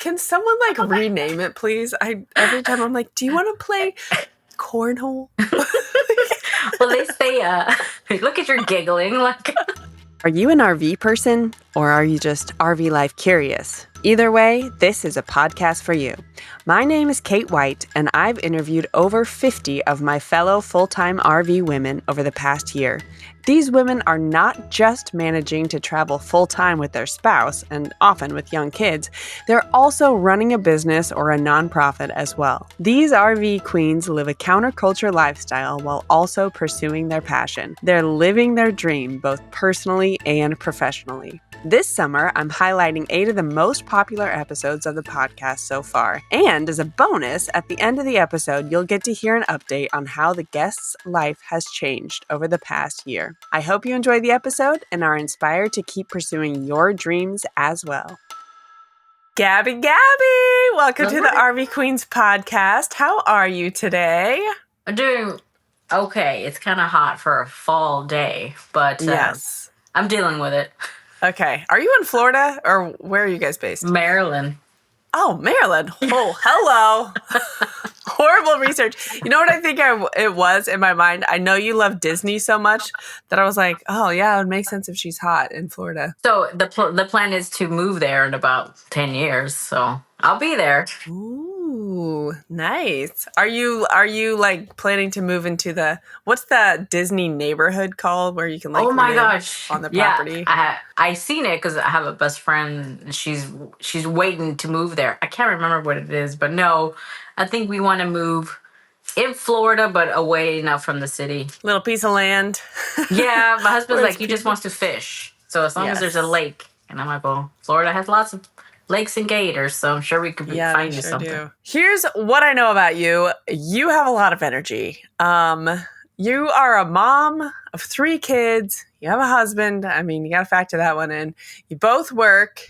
Can someone like rename it, please? Every time I'm like, do you want to play cornhole? Well, they say, look at your giggling. Like, are you an RV person or are you just RV life curious? Either way, this is a podcast for you. My name is Kate White, and I've interviewed over 50 of my fellow full-time RV women over the past year. These women are not just managing to travel full-time with their spouse, and often with young kids, they're also running a business or a nonprofit as well. These RV queens live a counterculture lifestyle while also pursuing their passion. They're living their dream both personally and professionally. This summer, I'm highlighting 8 of the most popular episodes of the podcast so far. And as a bonus, at the end of the episode, you'll get to hear an update on how the guest's life has changed over the past year. I hope you enjoy the episode and are inspired to keep pursuing your dreams as well. Gabby, welcome to the RV Queens podcast. How are you today? I'm doing okay. It's kind of hot for a fall day, but yes, I'm dealing with it. Okay. Are you in Florida or where are you guys based? Maryland. Oh, Maryland. Oh, hello. Horrible research. You know what I think it was in my mind? I know you love Disney so much that I was like, oh, yeah, it would make sense if she's hot in Florida. So the plan is to move there in about 10 years. So I'll be there. Ooh, nice. Are you like planning to move into what's the Disney neighborhood called where you can like live on the property? Yeah, I seen it because I have a best friend. She's waiting to move there. I can't remember what it is, but no, I think we want to move in Florida, but away enough from the city. Little piece of land. Yeah, my husband's like, he just wants to fish. So as long as there's a lake, and I'm like, well, Florida has lots of lakes and gators, so I'm sure we could find you something. Do. Here's what I know about you. You have a lot of energy. You are a mom of 3 kids. You have a husband. I mean, you got to factor that one in. You both work.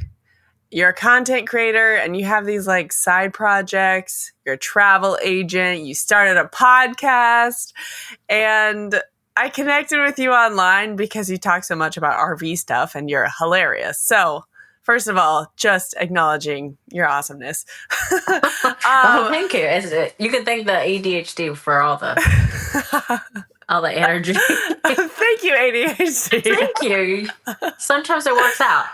You're a content creator, and you have these like side projects. You're a travel agent. You started a podcast, and I connected with you online because you talk so much about RV stuff, and you're hilarious. So, first of all, just acknowledging your awesomeness. Oh, thank you. You can thank the ADHD for all the energy. Thank you, ADHD. Thank you. Sometimes it works out.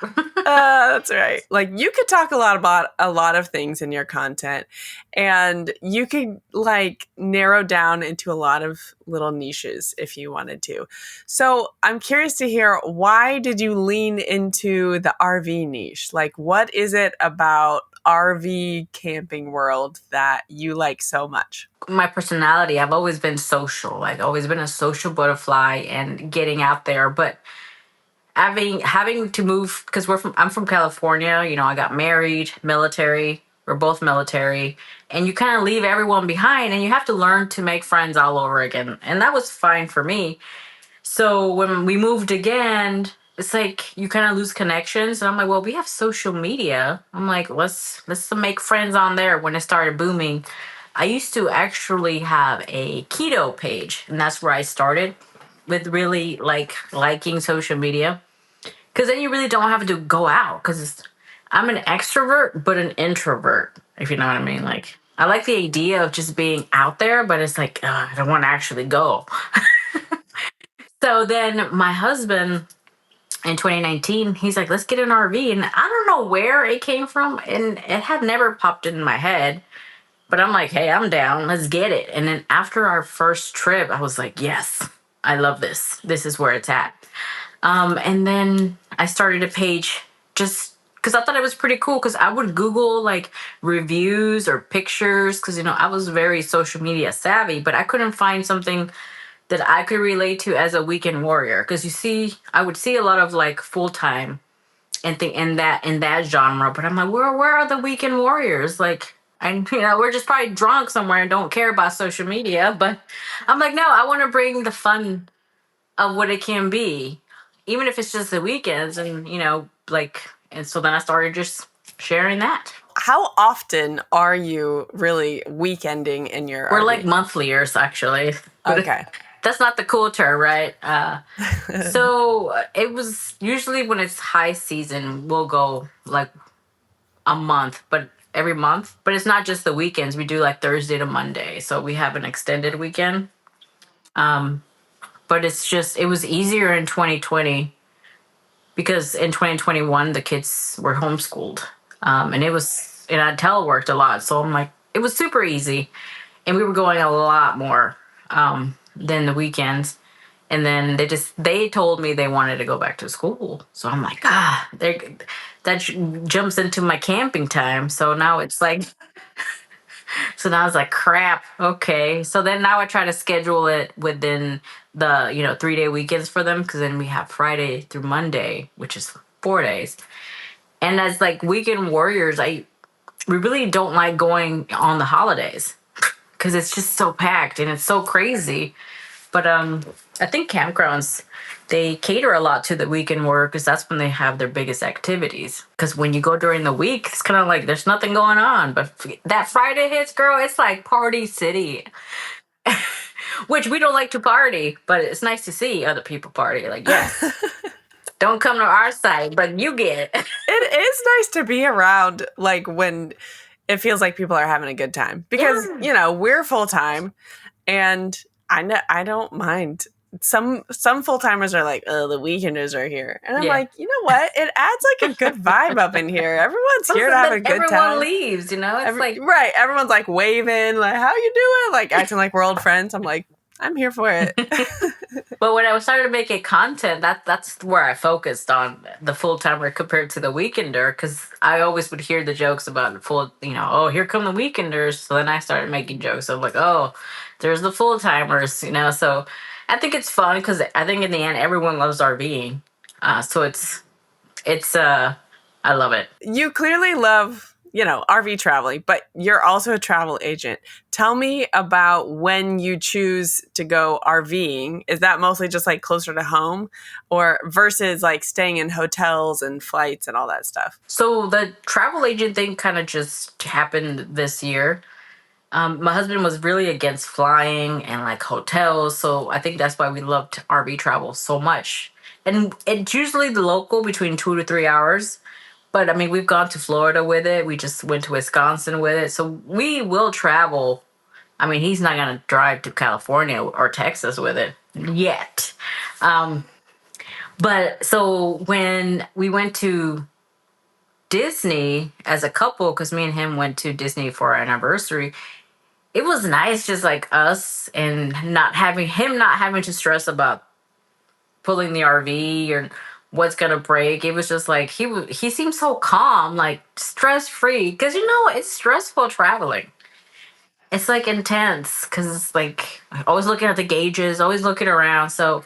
That's right. Like you could talk a lot about a lot of things in your content, and you could like narrow down into a lot of little niches if you wanted to. So I'm curious to hear, why did you lean into the RV niche? Like, what is it about RV camping world that you like so much? My personality, I've always been social, like always been a social butterfly and getting out there. But having to move, because I'm from California, you know, I got married, military, we're both military, and you kind of leave everyone behind and you have to learn to make friends all over again. And that was fine for me. So when we moved again, it's like you kind of lose connections. And I'm like, well, we have social media. I'm like, let's make friends on there. When it started booming, I used to actually have a keto page, and that's where I started with really like liking social media. Because then you really don't have to go out, because I'm an extrovert, but an introvert, if you know what I mean. Like, I like the idea of just being out there, but it's like, I don't want to actually go. So then my husband in 2019, he's like, let's get an RV. And I don't know where it came from. And it had never popped in my head. But I'm like, hey, I'm down. Let's get it. And then after our first trip, I was like, yes, I love this. This is where it's at. And then I started a page just because I thought it was pretty cool, because I would Google like reviews or pictures, because, you know, I was very social media savvy, but I couldn't find something that I could relate to as a weekend warrior. Because I would see a lot of like full-time and in that genre, but I'm like, where are the weekend warriors? Like, and you know, we're just probably drunk somewhere and don't care about social media. But I'm like, no, I want to bring the fun of what it can be, even if it's just the weekends, and you know, like, and so then I started just sharing that. How often are you really weekending in your We're RV? like monthlyers, actually. Okay. That's not the cool term, right? So it was usually when it's high season, we'll go like a month. But every month, but it's not just the weekends. We do like Thursday to Monday, so we have an extended weekend. Um, but it was easier in 2020 because in 2021 the kids were homeschooled, and I teleworked a lot, so I'm like it was super easy, and we were going a lot more than the weekends. And then they told me they wanted to go back to school, so I'm like jumps into my camping time. So now it's like crap. Okay, so then now I try to schedule it within the 3-day weekends for them, because then we have Friday through Monday, which is 4 days. And as like weekend warriors, we really don't like going on the holidays because it's just so packed and it's so crazy. But I think campgrounds, they cater a lot to the weekend work because that's when they have their biggest activities. Because when you go during the week, it's kind of like there's nothing going on. But that Friday hits, girl, it's like party city, which we don't like to party, but it's nice to see other people party. Like, yes, don't come to our side, but you get it. It is nice to be around, like, when it feels like people are having a good time because, we're full time, and I don't mind. Some full-timers are like, oh, the weekenders are here. And I'm like, you know what? It adds like a good vibe up in here. Everyone's here to have a good time. Everyone leaves, it's right. Everyone's like waving, like, how you doing? Like acting like we're old friends. I'm like, I'm here for it. But when I started making content, that's where I focused on the full timer compared to the weekender, because I always would hear the jokes about oh, here come the weekenders. So then I started making jokes of like, oh, there's the full timers, So I think it's fun because I think in the end everyone loves RVing, so it's I love it. You clearly love RV traveling, but you're also a travel agent. Tell me about when you choose to go RVing. Is that mostly just like closer to home, or versus like staying in hotels and flights and all that stuff? So the travel agent thing kind of just happened this year. My husband was really against flying and like hotels, so I think that's why we loved RV travel so much. And it's usually the local between 2 to 3 hours. But I mean, we've gone to Florida with it. We just went to Wisconsin with it. So we will travel. I mean, he's not going to drive to California or Texas with it yet. Um, but so when we went to Disney as a couple, because me and him went to Disney for our anniversary, it was nice just like us and not having to stress about pulling the RV or what's gonna break. It was just like he seemed so calm, like stress free. Because it's stressful traveling. It's like intense because it's like always looking at the gauges, always looking around. So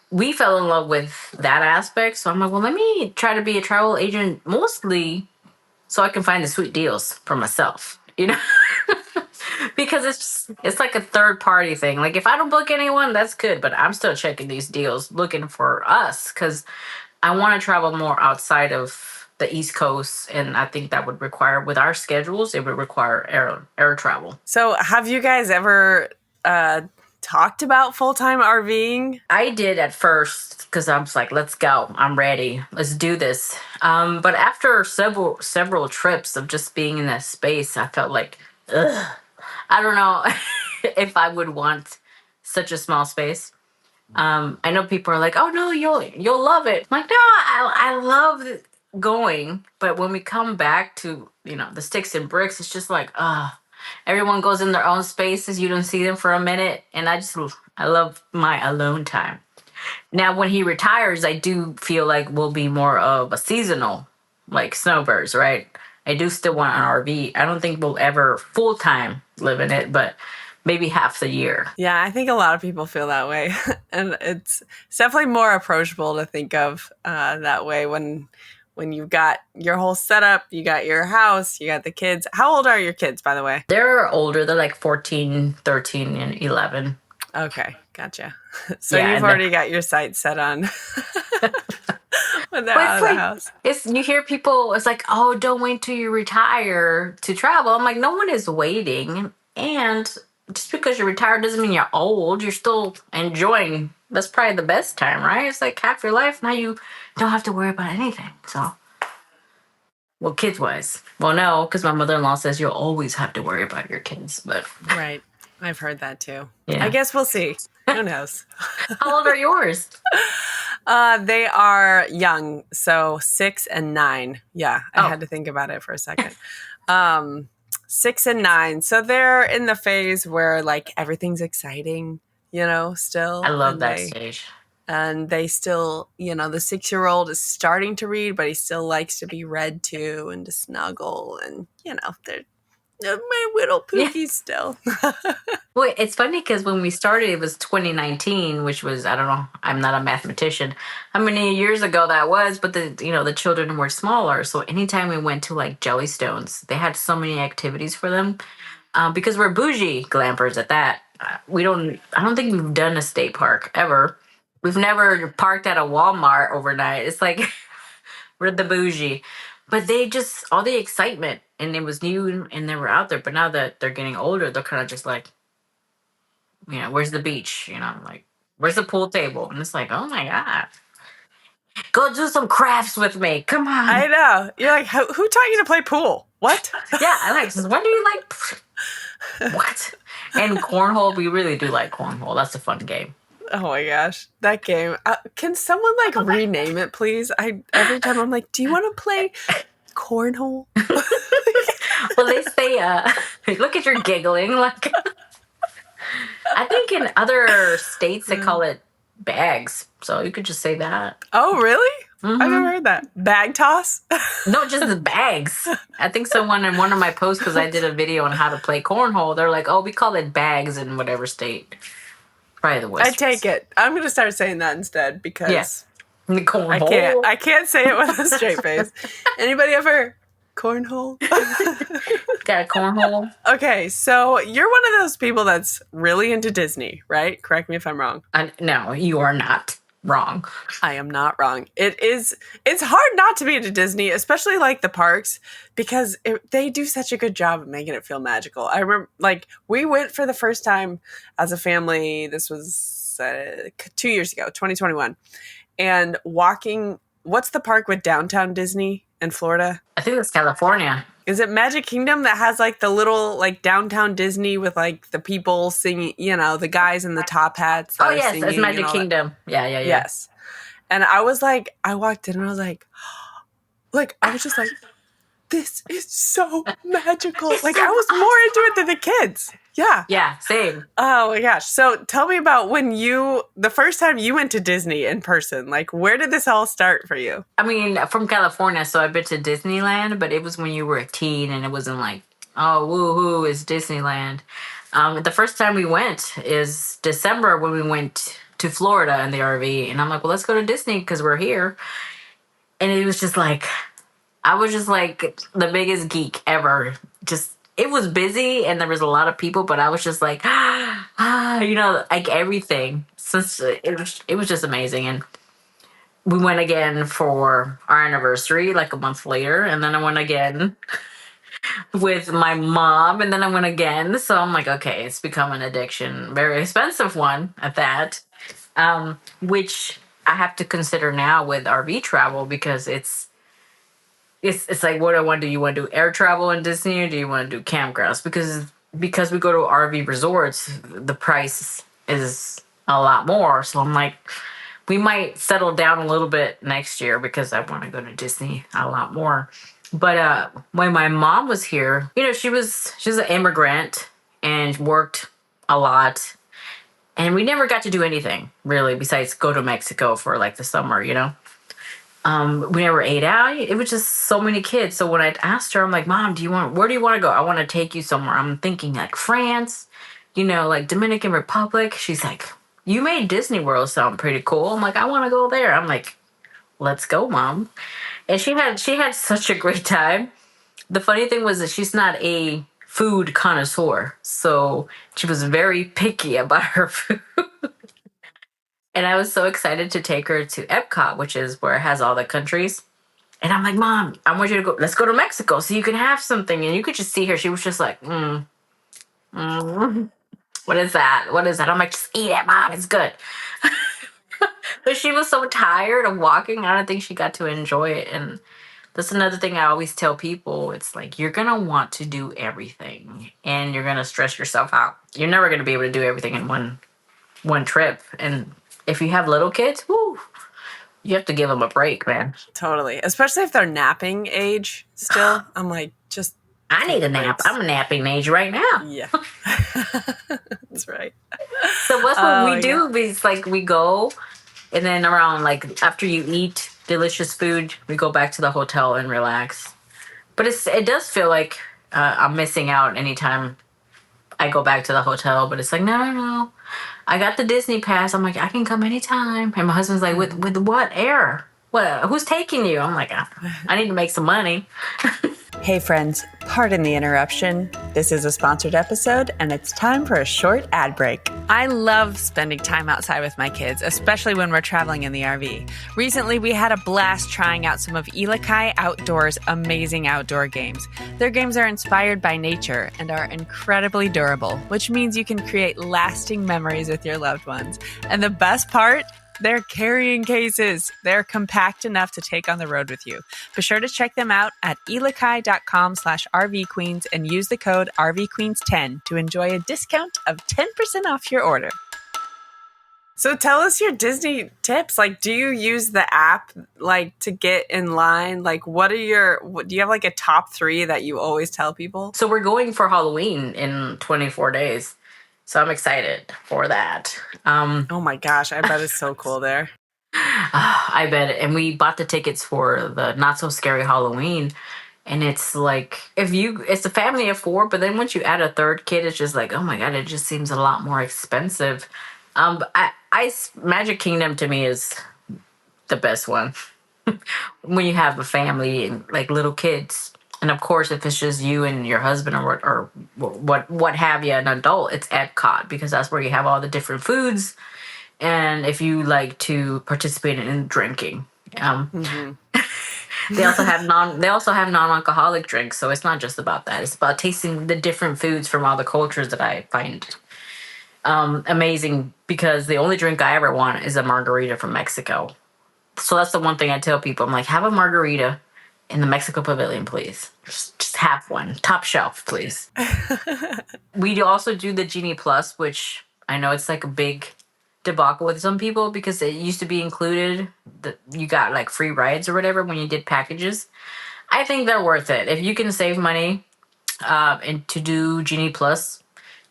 we fell in love with that aspect. So I'm like, well, let me try to be a travel agent mostly so I can find the sweet deals for myself. Because it's like a third party thing. Like if I don't book anyone, that's good, but I'm still checking these deals, looking for us, because I want to travel more outside of the East Coast, and I think that would require, with our schedules, it would require air travel. So have you guys ever talked about full-time RVing? I did at first because I was like, let's go. I'm ready. Let's do this. But after several trips of just being in that space, I felt like, ugh, I don't know if I would want such a small space. I know people are like, "Oh no, you'll love it." I'm like, no, I love going, but when we come back to the sticks and bricks, it's just like, everyone goes in their own spaces. You don't see them for a minute, and I love my alone time. Now, when he retires, I do feel like we'll be more of a seasonal, like snowbirds, right? I do still want an RV. I don't think we'll ever full time live in it, but maybe half the year. Yeah, I think a lot of people feel that way. And it's definitely more approachable to think of that way when you've got your whole setup, you got your house, you got the kids. How old are your kids, by the way? They're older. They're like 14, 13, and 11. Okay, gotcha. So yeah, you've already got your sights set on when they're out of the house. You hear people, it's like, oh, don't wait till you retire to travel. I'm like, no one is waiting. And just because you're retired doesn't mean you're old. You're still enjoying. That's probably the best time, right? It's like half your life. Now you don't have to worry about anything. So Well, kids wise. Well, no, because my mother-in-law says you'll always have to worry about your kids. But Right. I've heard that too. I yeah. guess we'll see. Who knows? How old are yours? They are young, so 6 and 9. Yeah, I Oh, had to think about it for a second. Um, 6 and 9. So they're in the phase where like everything's exciting, I still, love and that they stage. and they still, the 6-year-old is starting to read, but he still likes to be read to and to snuggle, and they're my little Yeah. pookies still. Well, it's funny because when we started, it was 2019, which was, I don't know, I'm not a mathematician, how many years ago that was, but the children were smaller. So anytime we went to like Jellystones, they had so many activities for them. Because we're bougie glampers at that. I don't think we've done a state park ever. We've never parked at a Walmart overnight. It's like we're the bougie. But they just, all the excitement, and it was new and they were out there. But now that they're getting older, they're kind of just like, where's the beach? Like, where's the pool table? And it's like, oh my God, go do some crafts with me. Come I on. know. You're like, who taught you to play pool? What? Yeah, I like, when do you like, what? And cornhole, we really do like cornhole. That's a fun game. Oh my gosh, that game. Can someone like rename it, please? Every time I'm like, do you want to play cornhole? Well, they say, look at your giggling. Like, I think in other states they call it bags. So you could just say that. Oh, really? I've never Mm-hmm. heard that. Bag toss? No, just the bags. I think someone in one of my posts, because I did a video on how to play cornhole, they're like, oh, we call it bags in whatever state. Probably the I West. take it. I'm gonna start saying that instead because Yes. The cornhole. I can't say it with a straight face. Anybody ever cornhole? Got a cornhole. Okay, so you're one of those people that's really into Disney, right? Correct me if I'm wrong. No, you are not wrong. I am not wrong. It's hard not to be into Disney, especially like the parks, because they do such a good job of making it feel magical. I remember like we went for the first time as a family. This was 2 years ago, 2021. And walking, what's the park with downtown Disney in Florida? I think it's California. Is it Magic Kingdom that has like the little like downtown Disney with like the people singing, the guys in the top hats that Oh, are yes, singing it's Magic and all that? Kingdom. Yeah, yeah, yeah. Yes. And I walked in and I was like, I was just like, this is so magical. It's Like so I was more into it than the kids. Yeah. Yeah, same. Oh my gosh. So tell me about the first time you went to Disney in person. Like, where did this all start for you? I mean, from California, so I've been to Disneyland, but it was when you were a teen and it wasn't like, oh, woohoo, it's Disneyland. The first time we went is December when we went to Florida in the RV. And I'm like, well, let's go to Disney because we're here. And it was just like, I was just like the biggest geek ever. Just, it was busy and there was a lot of people, but I was just like, like everything. Since it was just amazing. And we went again for our anniversary like a month later, and then I went again with my mom, and then I went again. So I'm like, okay, it's become an addiction, very expensive one at that, which I have to consider now with RV travel because it's like, what do I want to do? You want to do air travel in Disney, or do you want to do campgrounds? Because we go to RV resorts, the price is a lot more. So I'm like, we might settle down a little bit next year because I want to go to Disney a lot more. But when my mom was here, she's an immigrant and worked a lot, and we never got to do anything really besides go to Mexico for like the summer. We never ate out. It was just so many kids. So when I asked her, I'm like, Mom, where do you want to go? I want to take you somewhere. I'm thinking like France, like Dominican Republic. She's like, you made Disney World sound pretty cool. I'm like, I want to go there. I'm like, let's go, Mom. And she had such a great time. The funny thing was that she's not a food connoisseur. So she was very picky about her food. And I was so excited to take her to Epcot, which is where it has all the countries. And I'm like, Mom, I want you to go. Let's go to Mexico so you can have something. And you could just see her. She was just like, what is that? What is that? I'm like, just eat it, Mom. It's good. But she was so tired of walking. I don't think she got to enjoy it. And That's another thing I always tell people. It's like you're gonna want to do everything, and you're gonna stress yourself out. You're never gonna be able to do everything in one trip. And if you have little kids, whoo, you have to give them a break, man. Totally. Especially if they're napping age still. I'm like, just I take need a the nap. breaks. I'm a napping age right now. Yeah. That's right. So what's what Oh, we yeah. do is like we go, and then around like after you eat delicious food, we go back to the hotel and relax. But it does feel like I'm missing out anytime I go back to the hotel. But it's like no, no, no. I got the Disney pass. I'm like I can come anytime. And my husband's like with what air? What? Who's taking you? I'm like I need to make some money. Hey, friends, pardon the interruption. This is a sponsored episode, and it's time for a short ad break. I love spending time outside with my kids, especially when we're traveling in the RV. Recently, we had a blast trying out some of Elikai Outdoors' amazing outdoor games. Their games are inspired by nature and are incredibly durable, which means you can create lasting memories with your loved ones. And the best part? They're carrying cases. They're compact enough to take on the road with you. Be sure to check them out at elikai.com/RVQueens and use the code RVQueens10 to enjoy a discount of 10% off your order. So tell us your Disney tips. Like, do you use the app like to get in line? Like, do you have like a top 3 that you always tell people? So we're going for Halloween in 24 days. So I'm excited for that. Oh my gosh, I bet it's so cool there. I bet. And we bought the tickets for the Not So Scary Halloween. And it's like, it's a family of 4, but then once you add a third kid, it's just like, oh my God, it just seems a lot more expensive. But Magic Kingdom to me is the best one. When you have a family and like little kids. And of course, if it's just you and your husband or what have you, an adult, it's Epcot because that's where you have all the different foods. And if you like to participate in drinking, they also have non-alcoholic drinks. So it's not just about that. It's about tasting the different foods from all the cultures that I find amazing. Because the only drink I ever want is a margarita from Mexico. So that's the one thing I tell people. I'm like, have a margarita in the Mexico Pavilion, please. Just have one. Top shelf, please. We also do the Genie Plus, which I know it's like a big debacle with some people because it used to be included. You got like free rides or whatever when you did packages. I think they're worth it. If you can save money and to do Genie Plus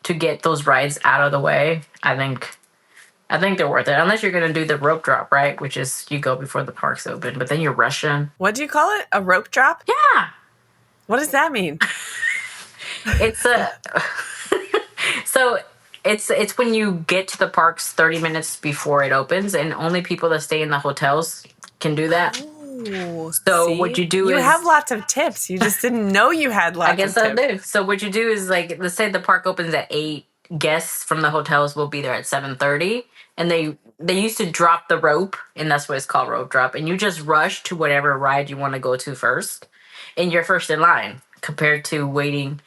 to get those rides out of the way, I think they're worth it. Unless you're going to do the rope drop, right? Which is you go before the parks open, but then you're rushing. What do you call it? A rope drop? Yeah. What does that mean? It's a so it's when you get to the parks 30 minutes before it opens, and only people that stay in the hotels can do that. Oh, So see? what you do you is have lots of tips. You just didn't know you had lots I guess of I tips. do. So what you do is like let's say the park opens at 8, guests from the hotels will be there at 7:30, and they used to drop the rope, and that's what it's called, rope drop, and you just rush to whatever ride you want to go to first, and you're first in line compared to waiting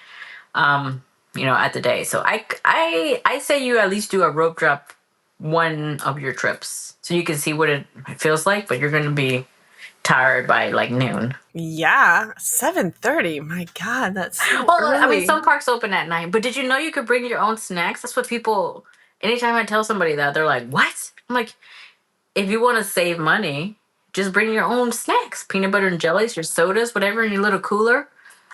at the day. So I say you at least do a rope drop one of your trips so you can see what it feels like, but you're going to be tired by like noon. Yeah, 7:30. My God, that's so Well, early. I mean, some parks open at 9, but did you know you could bring your own snacks? That's what people, anytime I tell somebody that, they're like, what? I'm like, if you want to save money, just bring your own snacks, peanut butter and jellies, your sodas, whatever, in your little cooler.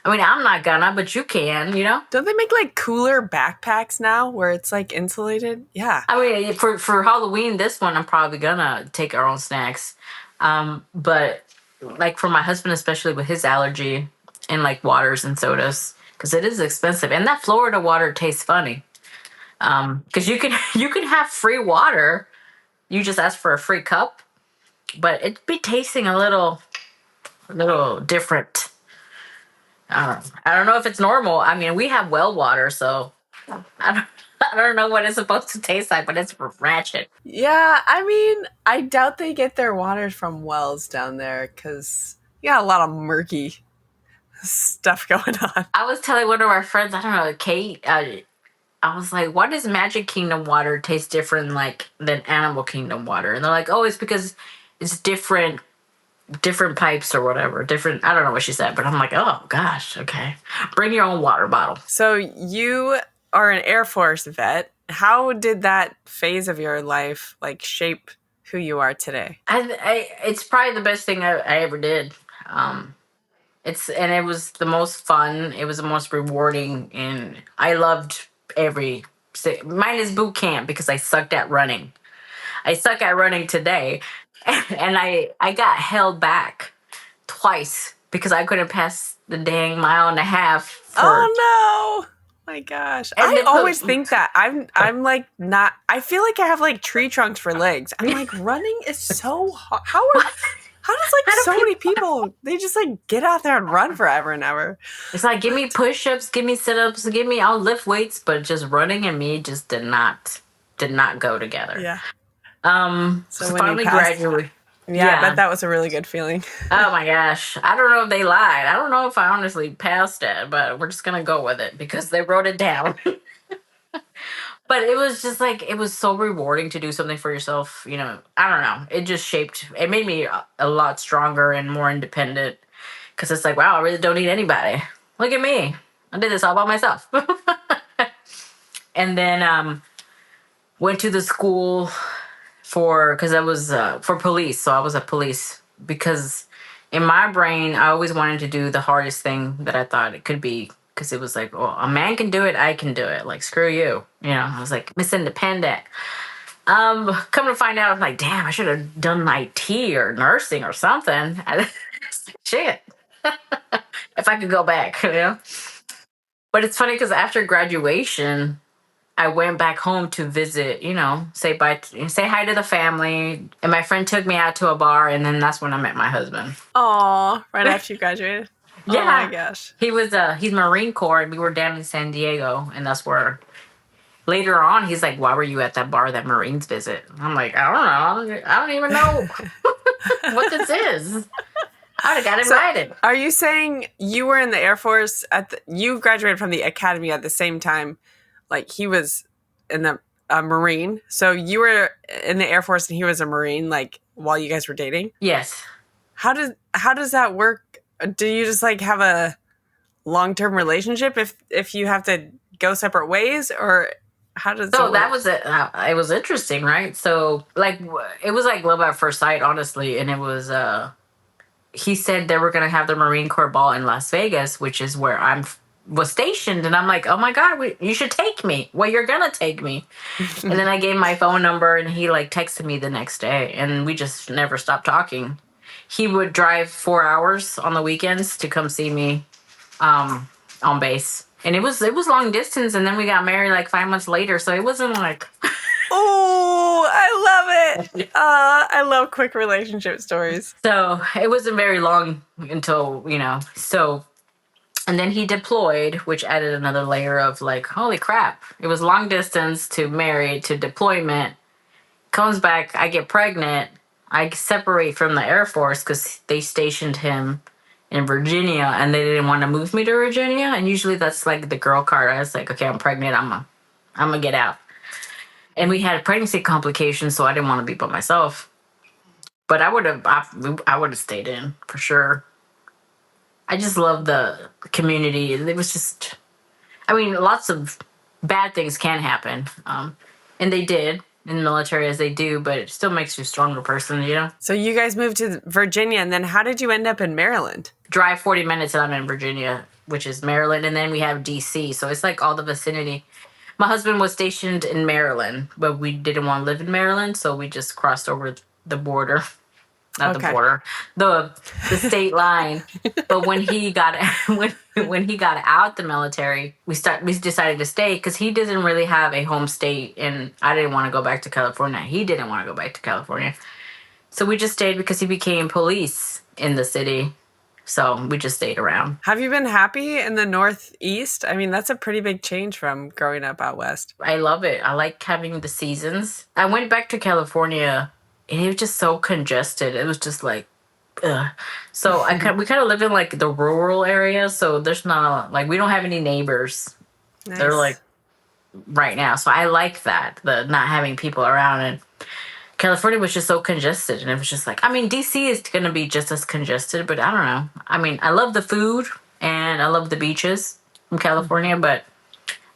I mean, I'm not gonna, but you can. Don't they make like cooler backpacks now where it's like insulated? Yeah. I mean, for Halloween, this one, I'm probably gonna take our own snacks. But like for my husband, especially with his allergy and like waters and sodas, because it is expensive. And that Florida water tastes funny. Because you can have free water. You just ask for a free cup, but it'd be tasting a little different. I don't know if it's normal. I mean, we have well water, so I don't, I don't know what it's supposed to taste like, but it's ratchet. Yeah, I mean, I doubt they get their water from wells down there because you got a lot of murky stuff going on. I was telling one of our friends, I don't know, Kate. I was like, "Why does Magic Kingdom water taste different, like than Animal Kingdom water?" And they're like, "Oh, it's because it's different different pipes or whatever. Different, I don't know what she said, but I'm like, oh gosh, okay. Bring your own water bottle. So you are an Air Force vet. How did that phase of your life like shape who you are today? It's probably the best thing I ever did. It was the most fun. It was the most rewarding, and I loved every. Mine is boot camp because I sucked at running. I suck at running today, and I got held back twice because I couldn't pass the dang mile and a half for. Oh no. My gosh. And I then always think that I'm like not I feel like I have like tree trunks for legs. I'm like running is so hard. How does like How do so many people they just like get out there and run forever and ever? It's like give me push-ups, give me sit-ups, I'll lift weights, but just running and me just did not go together. Yeah. So finally graduated. Yeah, I bet that was a really good feeling. Oh my gosh. I don't know if they lied. I don't know if I honestly passed it, but we're just going to go with it because they wrote it down. But it was just like, it was so rewarding to do something for yourself. You know, I don't know. It made me a lot stronger and more independent because it's like, wow, I really don't need anybody. Look at me. I did this all by myself. And then went to the school because I was for police. So I was a police because in my brain, I always wanted to do the hardest thing that I thought it could be because it was like, oh, a man can do it, I can do it. Like, screw you. You know, I was like, Miss Independent. Come to find out, I'm like, damn, I should have done IT or nursing or something. Shit. If I could go back, you know? But it's funny because after graduation, I went back home to visit, you know, say bye, say hi to the family. And my friend took me out to a bar, and then that's when I met my husband. Aw, right after you graduated? Yeah. Oh my gosh. He's Marine Corps, and we were down in San Diego, and that's where later on he's like, why were you at that bar that Marines visit? I'm like, I don't know. I don't even know what this is. I would have got invited. So, are you saying you were in the Air Force you graduated from the academy at the same time? Like he was in the Marine. So you were in the Air Force and he was a Marine, like while you guys were dating? Yes. How does that work? Do you just like have a long-term relationship if you have to go separate ways, or how does so it that was it? It was interesting, right? So like it was like love at first sight, honestly, and it was he said they were going to have the Marine Corps ball in Las Vegas, which is where was stationed. And I'm like, oh my God, you should take me. Well, you're going to take me. And then I gave my phone number and he like texted me the next day and we just never stopped talking. He would drive 4 hours on the weekends to come see me on base. And it was long distance. And then we got married like 5 months later. So it wasn't like... Oh, I love it. I love quick relationship stories. So it wasn't very long until, you know, and then he deployed, which added another layer of like, holy crap. It was long distance to married to deployment. Comes back, I get pregnant. I separate from the Air Force because they stationed him in Virginia and they didn't want to move me to Virginia. And usually that's like the girl card. I was like, okay, I'm pregnant. I'm gonna get out. And we had pregnancy complications, so I didn't want to be by myself. But I would have stayed in for sure. I just love the community. It was just, I mean, lots of bad things can happen, and they did in the military as they do, but it still makes you a stronger person, you know. So you guys moved to Virginia, and then how did you end up in Maryland? Drive 40 minutes, and I'm in Virginia, which is Maryland, and then we have D.C. So it's like all the vicinity. My husband was stationed in Maryland, but we didn't want to live in Maryland, so we just crossed over the border. Not the border, the state line. But when he got when he got out the military, we decided to stay because he doesn't really have a home state, and I didn't want to go back to California. He didn't want to go back to California, so we just stayed because he became police in the city. So we just stayed around. Have you been happy in the Northeast? I mean, that's a pretty big change from growing up out west. I love it. I like having the seasons. I went back to California, and it was just so congested. It was just like, ugh. So we kind of live in like the rural area, so there's not like we don't have any neighbors. Nice. They're like right now, so I like that, the not having people around. And California was just so congested, and it was just like, I mean, DC is going to be just as congested, but I don't know. I mean, I love the food and I love the beaches from California, but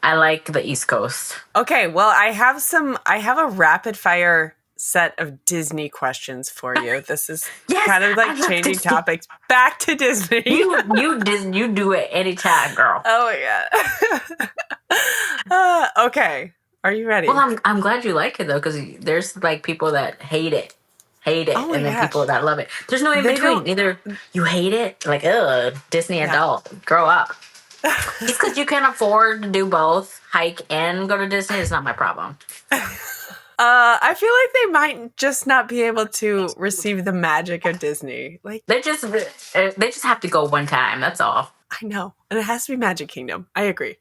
I like the East Coast. Okay, well, I have a rapid fire set of Disney questions for you. This is Yes, kind of I like love changing Disney. topics. Back to Disney. You do it anytime, girl. Oh my god. Okay, are you ready? Well, I'm glad you like it though, because there's like people that hate it, Oh my and then gosh. people that love it. There's no in They between. don't- Either you hate it, like Disney Yeah. adult, grow up. Just because you can afford to do both, hike and go to Disney, is not my problem. I feel like they might just not be able to receive the magic of Disney. Like, They just have to go one time. That's all. I know. And it has to be Magic Kingdom. I agree.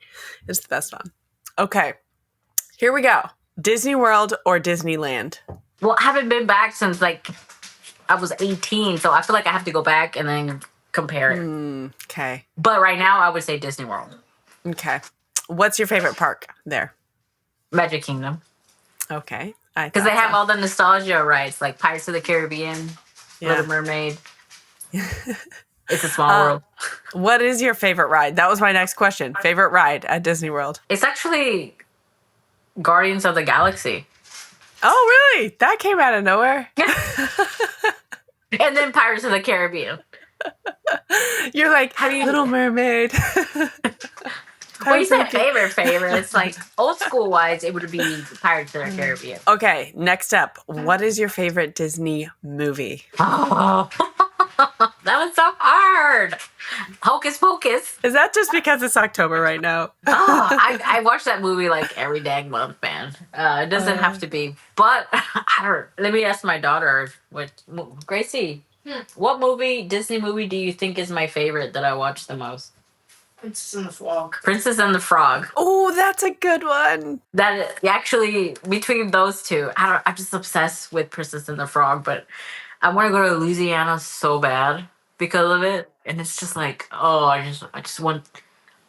It's the best one. Okay. Here we go. Disney World or Disneyland? Well, I haven't been back since like I was 18, so I feel like I have to go back and then compare it. Okay. But right now, I would say Disney World, Okay. What's your favorite park there? Magic Kingdom, Okay. because they have all the nostalgia rides like Pirates of the Caribbean, Little Mermaid. It's a small world. What is your favorite ride? That was my next question. Favorite ride at Disney World? It's actually Guardians of the Galaxy. Oh, really? That came out of nowhere? And then Pirates of the Caribbean. You're like, Little Mermaid. Well, you said favorite. It's like old school wise, it would be Pirates of the Caribbean. Okay, next up. What is your favorite Disney movie? Oh, that was so hard. Hocus Pocus. Is that just because it's October right now? I watch that movie like every dang month, man. It doesn't have to be, but I don't. Let me ask my daughter. Gracie, what Disney movie do you think is my favorite that I watch the most? Princess and the Frog. Princess and the Frog. Oh, that's a good one. That actually, between those two, I'm just obsessed with Princess and the Frog, but I want to go to Louisiana so bad because of it, and it's just like, oh, I just want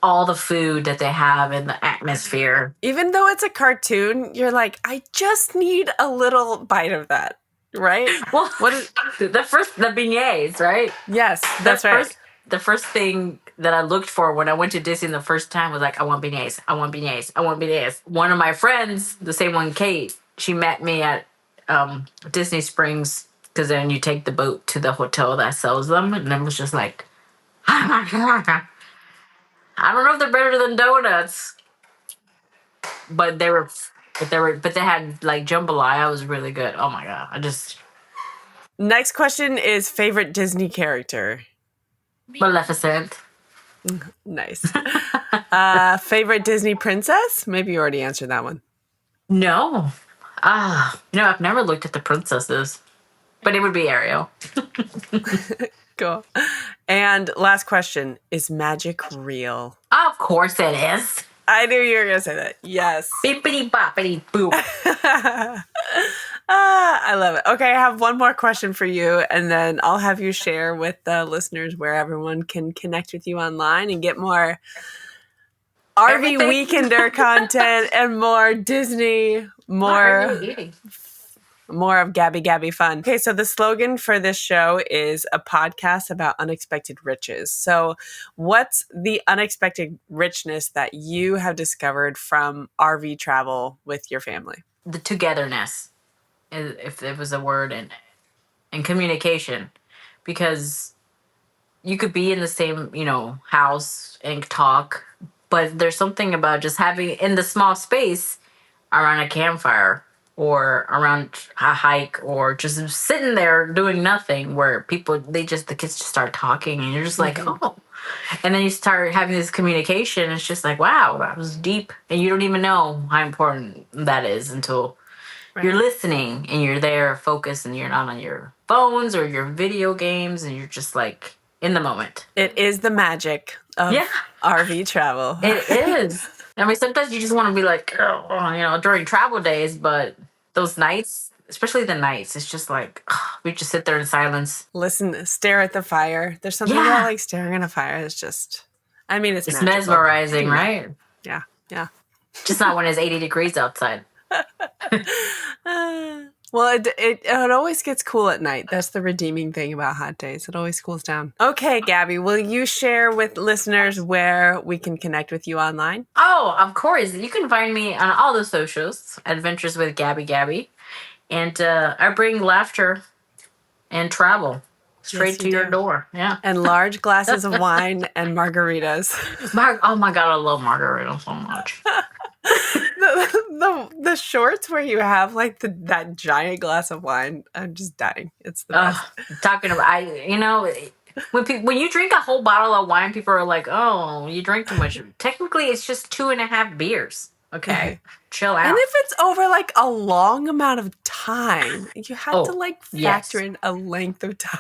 all the food that they have and the atmosphere. Even though it's a cartoon, you're like, I just need a little bite of that, right? Well, What is? the beignets, right? Yes, that's right. The first thing that I looked for when I went to Disney the first time was like, I want beignets, I want beignets, I want beignets. One of my friends, the same one, Kate, she met me at Disney Springs, because then you take the boat to the hotel that sells them, and it was just like, oh my god, I don't know if they're better than donuts, but they had like jambalaya was really good. Oh my god, Next question is favorite Disney character. Maleficent. Nice. Favorite Disney princess? Maybe you already answered that one. No. I've never looked at the princesses. But it would be Ariel. Cool. And last question, is magic real? Of course it is. I knew you were going to say that. Yes. Bippity boppity boop. I love it. Okay, I have one more question for you, and then I'll have you share with the listeners where everyone can connect with you online and get more RV Weekender content and more Disney, more of Gaby fun. Okay, so the slogan for this show is a podcast about unexpected riches. So what's the unexpected richness that you have discovered from RV travel with your family? The togetherness, if there was a word, and communication. Because you could be in the same, house and talk, but there's something about just having in the small space around a campfire or around a hike or just sitting there doing nothing, where the kids just start talking, and you're just like, oh, and then you start having this communication. It's just like, wow, that was deep, and you don't even know how important that is until you're listening and you're there focused and you're not on your phones or your video games, and you're just like in the moment. It is the magic of RV travel. It is. I mean, sometimes you just want to be like, during travel days, but those nights, especially the nights, it's just like, we just sit there in silence. Listen, stare at the fire. There's something about like staring at a fire. It's just, it's magical. Mesmerizing, right? Yeah. Just not when it's 80 degrees outside. Well, it always gets cool at night. That's the redeeming thing about hot days. It always cools down. Okay, Gabby, will you share with listeners where we can connect with you online? Oh, of course. You can find me on all the socials, Adventures with Gabby. And I bring laughter and travel straight to your door. Yeah. And large glasses of wine and margaritas. Oh my God, I love margarita so much. The shorts where you have like that giant glass of wine, I'm just dying. It's the best. Talking about, when you drink a whole bottle of wine, people are like, "Oh, you drink too much." Technically, it's just 2.5 beers. Okay, chill out. And if it's over like a long amount of time, you have to like factor in a length of time.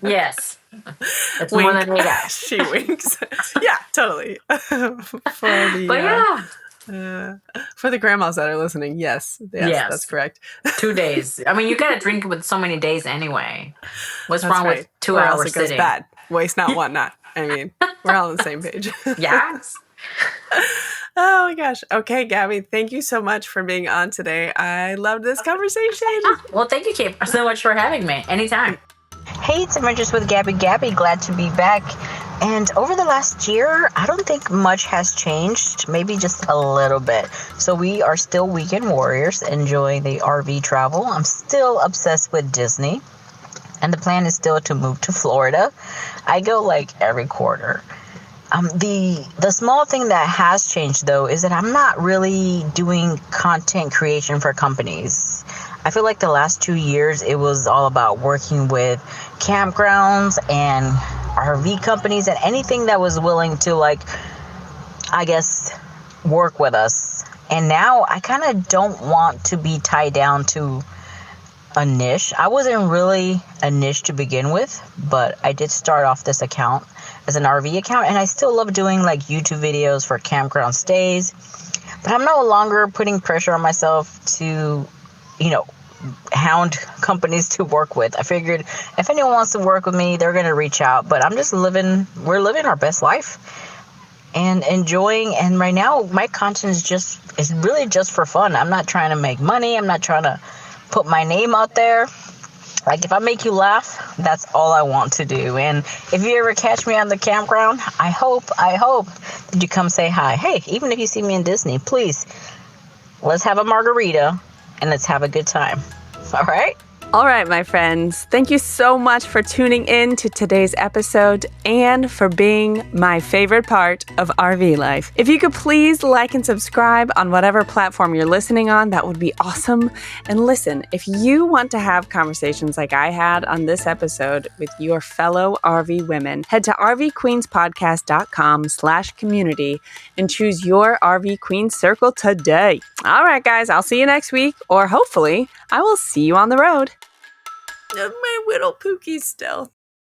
Yes. That's more than 8 hours. She winks. Yeah, totally. For the grandmas that are listening, yes, that's correct. 2 days. I mean, you gotta drink with so many days anyway. What's wrong with 2 or hours else it goes sitting? bad. Waste not, want not. I mean, we're all on the same page. Yes. Oh my gosh. Okay, Gabby, thank you so much for being on today. I loved this conversation. Well, thank you, Kate, so much for having me. Anytime. Hey, it's Adventures with Gaby. Glad to be back. And over the last year, I don't think much has changed, maybe just a little bit. So we are still weekend warriors, enjoying the RV travel. I'm still obsessed with Disney, and the plan is still to move to Florida. I go like every quarter. The small thing that has changed, though, is that I'm not really doing content creation for companies. I feel like the last 2 years, it was all about working with campgrounds and RV companies and anything that was willing to, like, I guess, work with us. And now I kind of don't want to be tied down to a niche. I wasn't really a niche to begin with, but I did start off this account as an RV account, and I still love doing like YouTube videos for campground stays. But I'm no longer putting pressure on myself to, hound companies to work with. I figured if anyone wants to work with me, they're going to reach out. But we're living our best life and enjoying. And right now, my content is really just for fun. I'm not trying to make money. I'm not trying to put my name out there. Like, if I make you laugh, that's all I want to do. And if you ever catch me on the campground, I hope that you come say hi. Hey, even if you see me in Disney, please, let's have a margarita and let's have a good time. All right? All right, my friends. Thank you so much for tuning in to today's episode and for being my favorite part of RV life. If you could please like and subscribe on whatever platform you're listening on, that would be awesome. And listen, if you want to have conversations like I had on this episode with your fellow RV women, head to rvqueenspodcast.com/community and choose your RV Queen Circle today. All right, guys, I'll see you next week, or hopefully I will see you on the road. My little Pookie still.